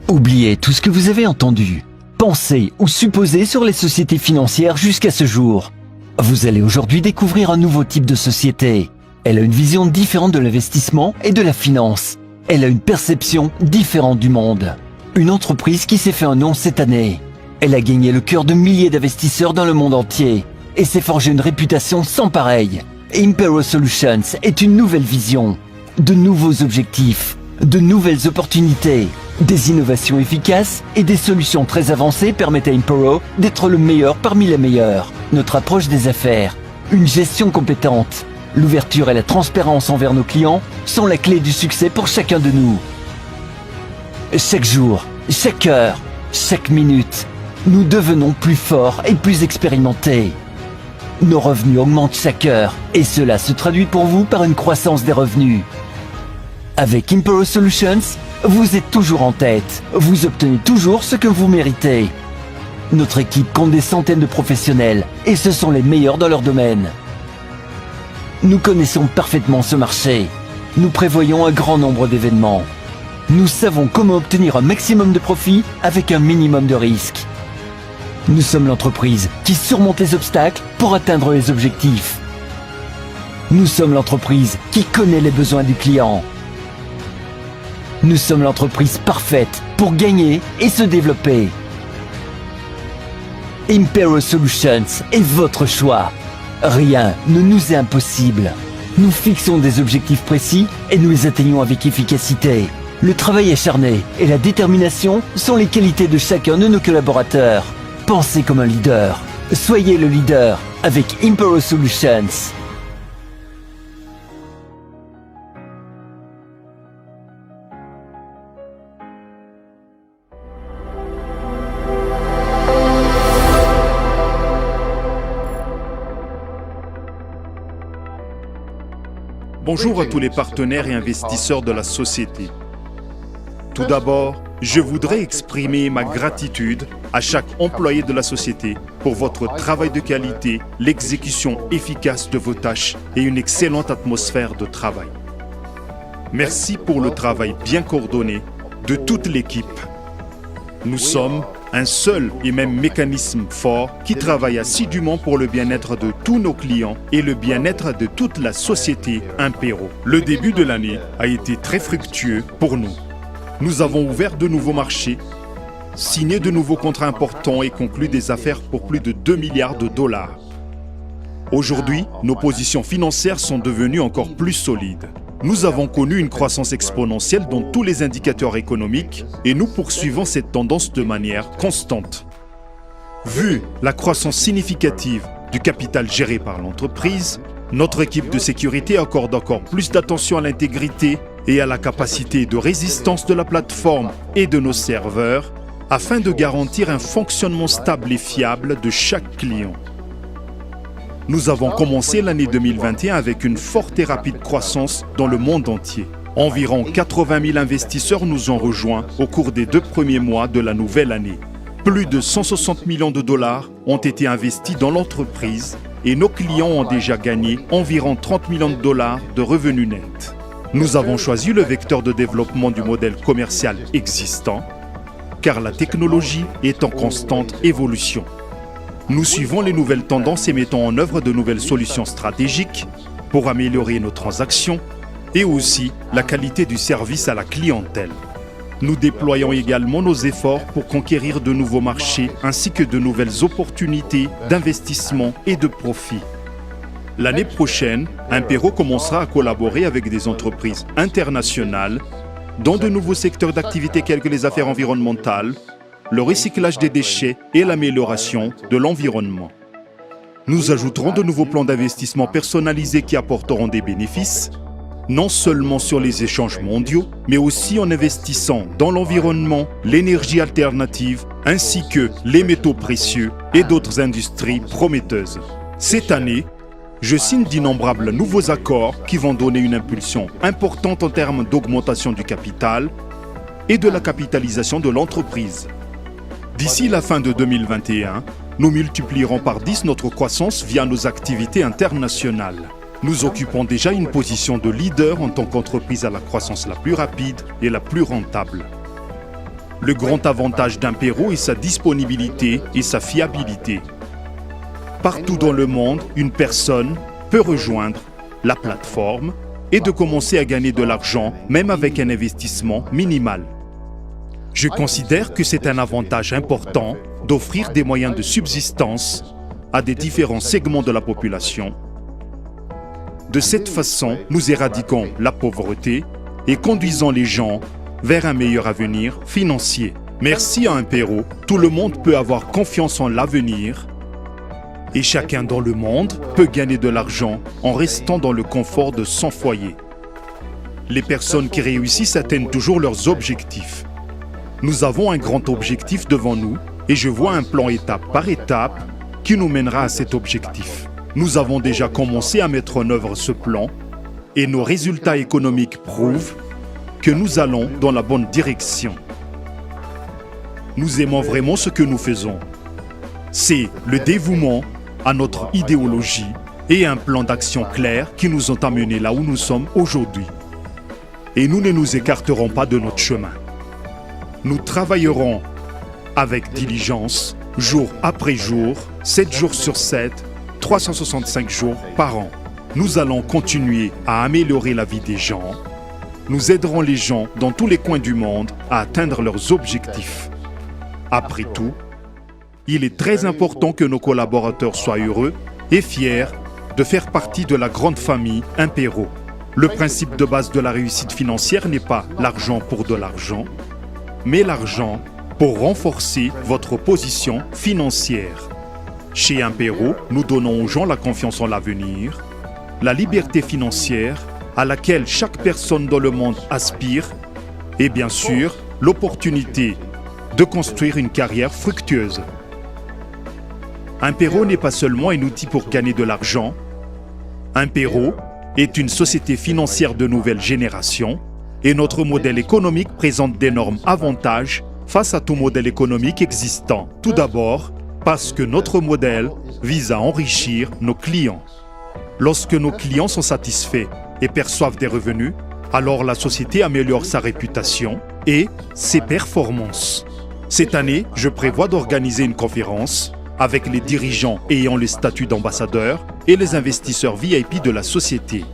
Oubliez tout ce que vous avez entendu, pensé ou supposé sur les sociétés financières jusqu'à ce jour. Vous allez aujourd'hui découvrir un nouveau type de société. Elle a une vision différente de l'investissement et de la finance. Elle a une perception différente du monde. Une entreprise qui s'est fait un nom cette année. Elle a gagné le cœur de milliers d'investisseurs dans le monde entier et s'est forgé une réputation sans pareille. Impero Solutions est une nouvelle vision, de nouveaux objectifs, de nouvelles opportunités, des innovations efficaces et des solutions très avancées permettent à Impero d'être le meilleur parmi les meilleurs. Notre approche des affaires, une gestion compétente, l'ouverture et la transparence envers nos clients sont la clé du succès pour chacun de nous. Chaque jour, chaque heure, chaque minute, nous devenons plus forts et plus expérimentés. Nos revenus augmentent chaque heure et cela se traduit pour vous par une croissance des revenus. Avec Impero Solutions, vous êtes toujours en tête. Vous obtenez toujours ce que vous méritez. Notre équipe compte des centaines de professionnels et ce sont les meilleurs dans leur domaine. Nous connaissons parfaitement ce marché. Nous prévoyons un grand nombre d'événements. Nous savons comment obtenir un maximum de profit avec un minimum de risque. Nous sommes l'entreprise qui surmonte les obstacles pour atteindre les objectifs. Nous sommes l'entreprise qui connaît les besoins du client. Nous sommes l'entreprise parfaite pour gagner et se développer. Impero Solutions est votre choix. Rien ne nous est impossible. Nous fixons des objectifs précis et nous les atteignons avec efficacité. Le travail acharné et la détermination sont les qualités de chacun de nos collaborateurs. Pensez comme un leader. Soyez le leader avec Impero Solutions. Bonjour à tous les partenaires et investisseurs de la société. Tout d'abord, je voudrais exprimer ma gratitude à chaque employé de la société pour votre travail de qualité, l'exécution efficace de vos tâches et une excellente atmosphère de travail. Merci pour le travail bien coordonné de toute l'équipe. Nous sommes un seul et même mécanisme fort qui travaille assidûment pour le bien-être de tous nos clients et le bien-être de toute la société Impero. Le début de l'année a été très fructueux pour nous. Nous avons ouvert de nouveaux marchés, signé de nouveaux contrats importants et conclu des affaires pour plus de 2 milliards de dollars. Aujourd'hui, nos positions financières sont devenues encore plus solides. Nous avons connu une croissance exponentielle dans tous les indicateurs économiques et nous poursuivons cette tendance de manière constante. Vu la croissance significative du capital géré par l'entreprise, notre équipe de sécurité accorde encore plus d'attention à l'intégrité et à la capacité de résistance de la plateforme et de nos serveurs afin de garantir un fonctionnement stable et fiable de chaque client. Nous avons commencé l'année 2021 avec une forte et rapide croissance dans le monde entier. Environ 80 000 investisseurs nous ont rejoints au cours des 2 premiers mois de la nouvelle année. Plus de 160 millions de dollars ont été investis dans l'entreprise et nos clients ont déjà gagné environ 30 millions de dollars de revenus nets. Nous avons choisi le vecteur de développement du modèle commercial existant, car la technologie est en constante évolution. Nous suivons les nouvelles tendances et mettons en œuvre de nouvelles solutions stratégiques pour améliorer nos transactions et aussi la qualité du service à la clientèle. Nous déployons également nos efforts pour conquérir de nouveaux marchés ainsi que de nouvelles opportunités d'investissement et de profit. L'année prochaine, Impero commencera à collaborer avec des entreprises internationales dans de nouveaux secteurs d'activité tels que les affaires environnementales, le recyclage des déchets et l'amélioration de l'environnement. Nous ajouterons de nouveaux plans d'investissement personnalisés qui apporteront des bénéfices, non seulement sur les échanges mondiaux, mais aussi en investissant dans l'environnement, l'énergie alternative, ainsi que les métaux précieux et d'autres industries prometteuses. Cette année, je signe d'innombrables nouveaux accords qui vont donner une impulsion importante en termes d'augmentation du capital et de la capitalisation de l'entreprise. D'ici la fin de 2021, nous multiplierons par 10 notre croissance via nos activités internationales. Nous occupons déjà une position de leader en tant qu'entreprise à la croissance la plus rapide et la plus rentable. Le grand avantage d'Impero est sa disponibilité et sa fiabilité. Partout dans le monde, une personne peut rejoindre la plateforme et de commencer à gagner de l'argent, même avec un investissement minimal. Je considère que c'est un avantage important d'offrir des moyens de subsistance à des différents segments de la population. De cette façon, nous éradiquons la pauvreté et conduisons les gens vers un meilleur avenir financier. Merci à Impero, tout le monde peut avoir confiance en l'avenir et chacun dans le monde peut gagner de l'argent en restant dans le confort de son foyer. Les personnes qui réussissent atteignent toujours leurs objectifs. Nous avons un grand objectif devant nous et je vois un plan étape par étape qui nous mènera à cet objectif. Nous avons déjà commencé à mettre en œuvre ce plan et nos résultats économiques prouvent que nous allons dans la bonne direction. Nous aimons vraiment ce que nous faisons. C'est le dévouement à notre idéologie et un plan d'action clair qui nous ont amenés là où nous sommes aujourd'hui. Et nous ne nous écarterons pas de notre chemin. Nous travaillerons avec diligence, jour après jour, 7 jours sur 7, 365 jours par an. Nous allons continuer à améliorer la vie des gens. Nous aiderons les gens dans tous les coins du monde à atteindre leurs objectifs. Après tout, il est très important que nos collaborateurs soient heureux et fiers de faire partie de la grande famille Impero. Le principe de base de la réussite financière n'est pas l'argent pour de l'argent, mais l'argent pour renforcer votre position financière. Chez Impero, nous donnons aux gens la confiance en l'avenir, la liberté financière à laquelle chaque personne dans le monde aspire et bien sûr l'opportunité de construire une carrière fructueuse. Impero n'est pas seulement un outil pour gagner de l'argent. Impero est une société financière de nouvelle génération et notre modèle économique présente d'énormes avantages face à tout modèle économique existant. Tout d'abord, parce que notre modèle vise à enrichir nos clients. Lorsque nos clients sont satisfaits et perçoivent des revenus, alors la société améliore sa réputation et ses performances. Cette année, je prévois d'organiser une conférence avec les dirigeants ayant le statut d'ambassadeur et les investisseurs VIP de la société.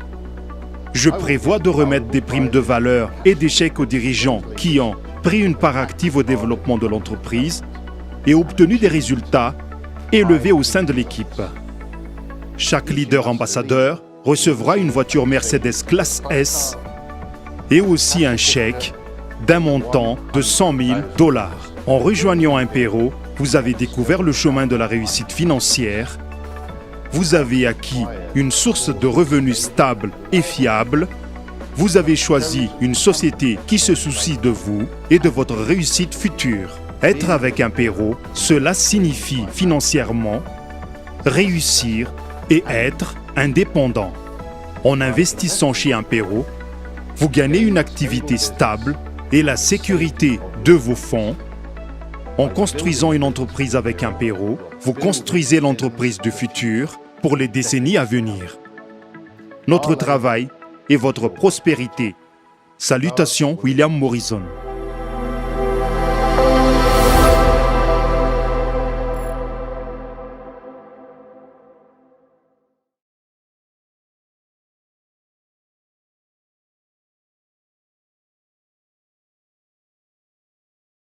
Je prévois de remettre des primes de valeur et des chèques aux dirigeants qui ont pris une part active au développement de l'entreprise et obtenu des résultats élevés au sein de l'équipe. Chaque leader ambassadeur recevra une voiture Mercedes classe S et aussi un chèque d'un montant de $100 000. En rejoignant Impero, vous avez découvert le chemin de la réussite financière. Vous avez acquis une source de revenus stable et fiable. Vous avez choisi une société qui se soucie de vous et de votre réussite future. Être avec Impero, cela signifie financièrement réussir et être indépendant. En investissant chez Impero, vous gagnez une activité stable et la sécurité de vos fonds. En construisant une entreprise avec Impero, vous construisez l'entreprise du futur pour les décennies à venir. Notre travail est votre prospérité. Salutations, William Morrison.